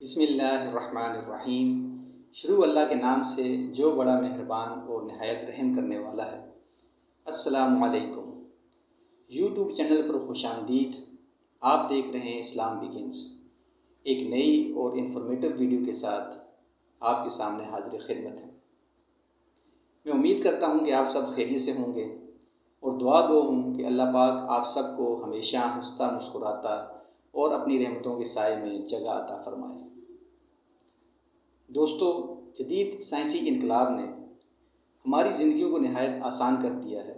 بسم اللہ الرحمن الرحیم۔ شروع اللہ کے نام سے جو بڑا مہربان اور نہایت رحم کرنے والا ہے۔ السلام علیکم۔ یوٹیوب چینل پر خوش آمدید۔ آپ دیکھ رہے ہیں اسلام بگنز، ایک نئی اور انفارمیٹیو ویڈیو کے ساتھ آپ کے سامنے حاضر خدمت ہے۔ میں امید کرتا ہوں کہ آپ سب خیریت سے ہوں گے اور دعا گو ہوں کہ اللہ پاک آپ سب کو ہمیشہ ہنستا مسکراتا اور اپنی رحمتوں کے سائے میں جگہ عطا فرمائے۔ دوستو، جدید سائنسی انقلاب نے ہماری زندگیوں کو نہایت آسان کر دیا ہے۔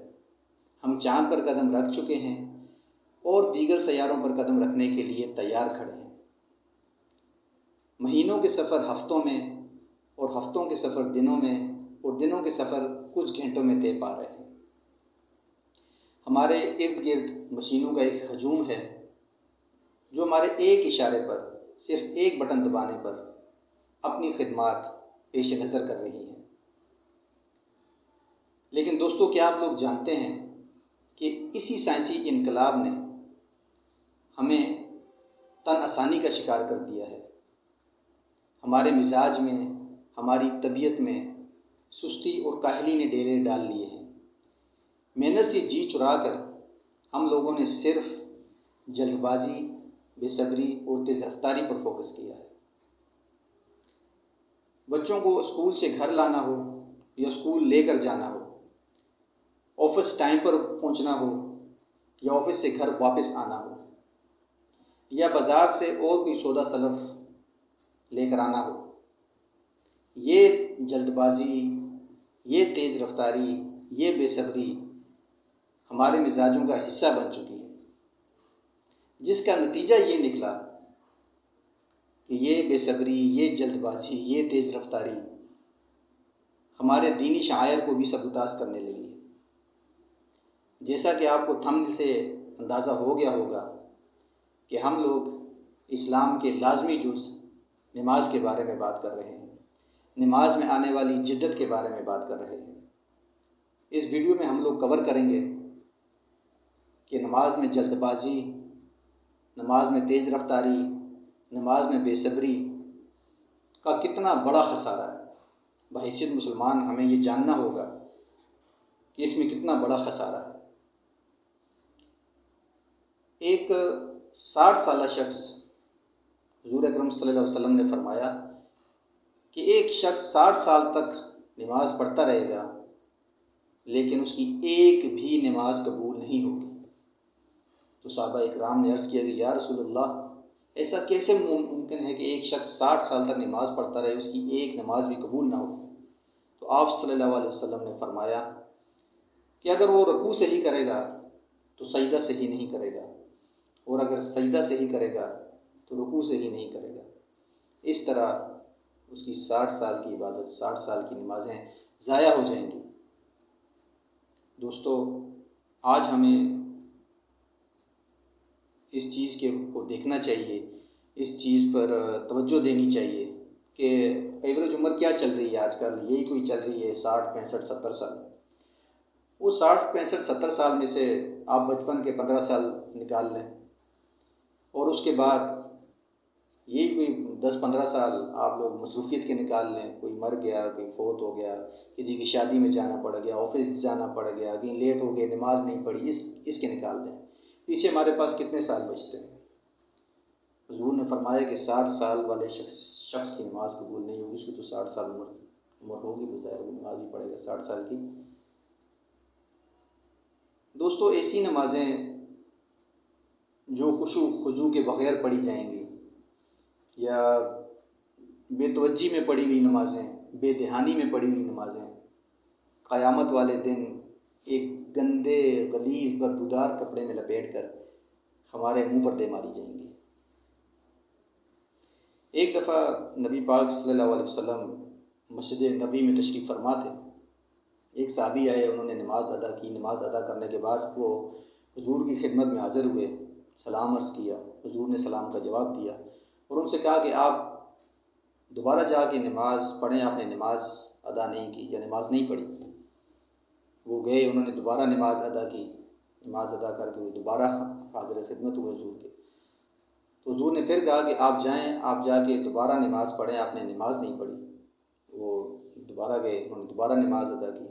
ہم چاند پر قدم رکھ چکے ہیں اور دیگر سیاروں پر قدم رکھنے کے لیے تیار کھڑے ہیں۔ مہینوں کے سفر ہفتوں میں اور ہفتوں کے سفر دنوں میں اور دنوں کے سفر کچھ گھنٹوں میں طے پا رہے ہیں۔ ہمارے ارد گرد مشینوں کا ایک ہجوم ہے جو ہمارے ایک اشارے پر، صرف ایک بٹن دبانے پر اپنی خدمات پیش نظر کر رہی ہیں۔ لیکن دوستو، کیا آپ لوگ جانتے ہیں کہ اسی سائنسی انقلاب نے ہمیں تن آسانی کا شکار کر دیا ہے۔ ہمارے مزاج میں، ہماری طبیعت میں سستی اور کاہلی نے ڈیرے ڈال لیے ہیں۔ محنت سے جی چرا کر ہم لوگوں نے صرف جلد بازی، بے صبری اور تیز رفتاری پر فوکس کیا ہے۔ بچوں کو اسکول سے گھر لانا ہو یا اسکول لے کر جانا ہو، آفس ٹائم پر پہنچنا ہو یا آفس سے گھر واپس آنا ہو، یا بازار سے اور کوئی سودا سلف لے کر آنا ہو، یہ جلد بازی، یہ تیز رفتاری، یہ بے صبری ہمارے مزاجوں کا حصہ بن چکی ہے، جس کا نتیجہ یہ نکلا کہ یہ بے صبری، یہ جلد بازی، یہ تیز رفتاری ہمارے دینی شعائر کو بھی سبکتاز کرنے لگی ہے۔ جیسا کہ آپ کو تھمبنیل سے اندازہ ہو گیا ہوگا کہ ہم لوگ اسلام کے لازمی جز نماز کے بارے میں بات کر رہے ہیں، نماز میں آنے والی جدت کے بارے میں بات کر رہے ہیں۔ اس ویڈیو میں ہم لوگ کور کریں گے کہ نماز میں جلد بازی، نماز میں تیز رفتاری، نماز میں بے صبری کا کتنا بڑا خسارہ ہے۔ بحیثیت مسلمان ہمیں یہ جاننا ہوگا کہ اس میں کتنا بڑا خسارہ ہے۔ ایک 60 سالہ شخص، حضور اکرم صلی اللہ علیہ وسلم نے فرمایا کہ ایک شخص 60 سال تک نماز پڑھتا رہے گا لیکن اس کی ایک بھی نماز قبول نہیں ہوگی۔ تو صحابہ اکرام نے عرض کیا کہ یا رسول اللہ، ایسا کیسے ممکن ہے کہ ایک شخص 60 سال تک نماز پڑھتا رہے، اس کی ایک نماز بھی قبول نہ ہو؟ تو آپ صلی اللہ علیہ وسلم نے فرمایا کہ اگر وہ رکوع صحیح کرے گا تو سجدہ صحیح نہیں کرے گا، اور اگر سجدہ صحیح کرے گا تو رکوع صحیح نہیں کرے گا۔ اس طرح اس کی 60 سال کی عبادت، 60 سال کی نمازیں ضائع ہو جائیں گی۔ دوستو، آج ہمیں اس چیز کو دیکھنا چاہیے، اس چیز پر توجہ دینی چاہیے کہ ایوریج عمر کیا چل رہی ہے آج کل، یہی کوئی چل رہی ہے 60 65 70 سال۔ وہ 60 65 70 سال میں سے آپ بچپن کے 15 سال نکال لیں، اور اس کے بعد یہی کوئی 10 15 سال آپ لوگ مصروفیت کے نکال لیں۔ کوئی مر گیا، کوئی فوت ہو گیا، کسی کی شادی میں جانا پڑ گیا، آفس جانا پڑ گیا، کہیں لیٹ ہو گئے، نماز نہیں پڑھی، اس کے نکال دیں۔ پیچھے ہمارے پاس کتنے سال بچتے ہیں؟ حضور نے فرمایا کہ 60 سال والے شخص کی نماز قبول نہیں ہوگی۔ اس کی تو 60 سال عمر ہوگی تو ظاہر ہے نماز ہی پڑھے گا 60 سال کی۔ دوستو، ایسی نمازیں جو خشوع خضوع کے بغیر پڑھی جائیں گی، یا بے توجہی میں پڑھی ہوئی نمازیں، بے دھیانی میں پڑھی ہوئی نمازیں، قیامت والے دن ایک گندے غلیظ بدبودار کپڑے میں لپیٹ کر ہمارے منہ پر دے ماری جائیں گی۔ ایک دفعہ نبی پاک صلی اللہ علیہ وسلم مسجد نبوی میں تشریف فرما تھے۔ ایک صحابی آئے، انہوں نے نماز ادا کی۔ نماز ادا کرنے کے بعد وہ حضور کی خدمت میں حاضر ہوئے، سلام عرض کیا۔ حضور نے سلام کا جواب دیا اور ان سے کہا کہ آپ دوبارہ جا کے نماز پڑھیں، آپ نے نماز ادا نہیں کی یا نماز نہیں پڑھی۔ وہ گئے، انہوں نے دوبارہ نماز ادا کی۔ نماز ادا کر کے وہ دوبارہ حاضر خدمت ہوئے حضور کے۔ تو حضور نے پھر کہا کہ آپ جائیں، آپ جا کے دوبارہ نماز پڑھیں، آپ نے نماز نہیں پڑھی۔ وہ دوبارہ گئے، انہوں نے دوبارہ نماز ادا کی،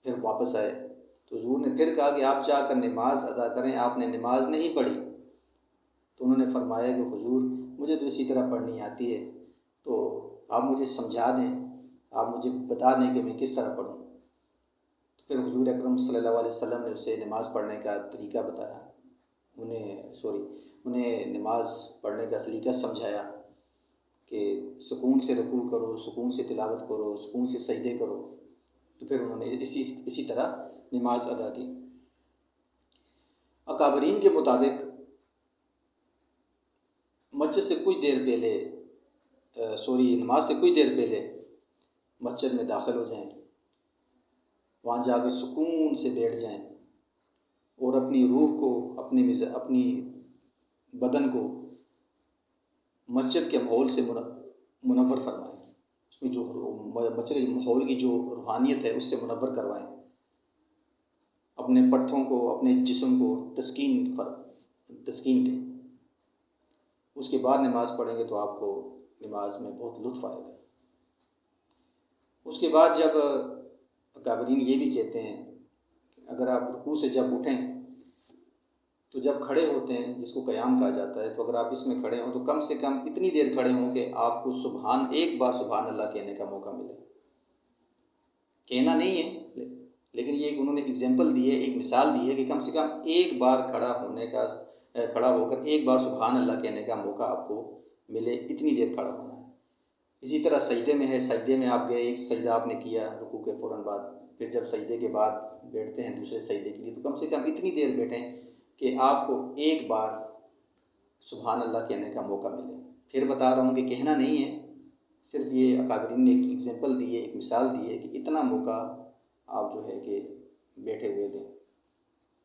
پھر واپس آئے تو حضور نے پھر کہا کہ آپ جا کر نماز ادا کریں، آپ نے نماز نہیں پڑھی۔ تو انہوں نے فرمایا کہ حضور مجھے تو اسی طرح پڑھنی آتی ہے، تو آپ مجھے سمجھا دیں، آپ مجھے بتا دیں کہ میں کس طرح پڑھوں۔ تو پھر حضور اکرم صلی اللہ علیہ وسلم نے اسے نماز پڑھنے کا طریقہ بتایا، انہیں نماز پڑھنے کا سلیقہ سمجھایا کہ سکون سے رکوع کرو، سکون سے تلاوت کرو، سکون سے سجدے کرو۔ تو پھر انہوں نے اسی طرح نماز ادا کی۔ اکابرین کے مطابق مسجد سے کچھ دیر پہلے نماز سے کچھ دیر پہلے مسجد میں داخل ہو جائیں، وہاں جا کے سکون سے بیٹھ جائیں اور اپنی روح کو، اپنی بدن کو مسجد کے ماحول سے منور فرمائیں، اس میں جو مسجد کے ماحول کی جو روحانیت ہے اس سے منور کروائیں، اپنے پٹھوں کو، اپنے جسم کو تسکین دیں۔ اس کے بعد نماز پڑھیں گے تو آپ کو نماز میں بہت لطف آئے گا۔ اس کے بعد جب اکابرین یہ بھی کہتے ہیں کہ اگر آپ رکوع سے جب اٹھیں تو جب کھڑے ہوتے ہیں، جس کو قیام کہا جاتا ہے، تو اگر آپ اس میں کھڑے ہوں تو کم سے کم اتنی دیر کھڑے ہوں کہ آپ کو ایک بار سبحان اللہ کہنے کا موقع ملے۔ کہنا نہیں ہے، لیکن یہ انہوں نے اگزامپل دی ہے، ایک مثال دی ہے کہ کم سے کم ایک بار کھڑا ہو کر ایک بار سبحان اللہ کہنے کا موقع آپ کو ملے، اتنی دیر کھڑا ہونا ہے۔ اسی طرح سجدے میں ہے، سجدے میں آپ گئے، ایک سجدہ آپ نے کیا رکوع کے فوراً بعد، پھر جب سجدے کے بعد بیٹھتے ہیں دوسرے سجدے کے لیے تو کم سے کم اتنی دیر بیٹھیں کہ آپ کو ایک بار سبحان اللہ کہنے کا موقع ملے۔ پھر بتا رہا ہوں کہ کہنا نہیں ہے، صرف یہ اکابرین نے ایک ایگزامپل دی ہے، ایک مثال دی ہے کہ اتنا موقع آپ جو ہے کہ بیٹھے ہوئے دیں۔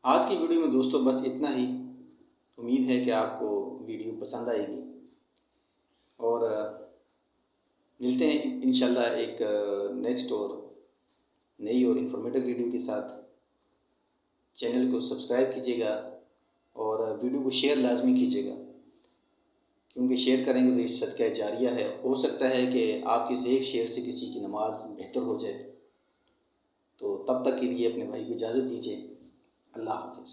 آج کی ویڈیو میں دوستو بس اتنا ہی۔ امید ہے کہ آپ کو ویڈیو پسند آئے گی، اور ملتے ہیں انشاءاللہ ایک نیکسٹ اور نئی اور انفارمیٹیو ویڈیو کے ساتھ۔ چینل کو سبسکرائب کیجیے گا اور ویڈیو کو شیئر لازمی کیجیے گا، کیونکہ شیئر کریں گے تو یہ صدقہ جاریہ ہے، ہو سکتا ہے کہ آپ کے ایک شیئر سے کسی کی نماز بہتر ہو جائے۔ تو تب تک کے لیے اپنے بھائی کو اجازت دیجیے۔ اللہ حافظ۔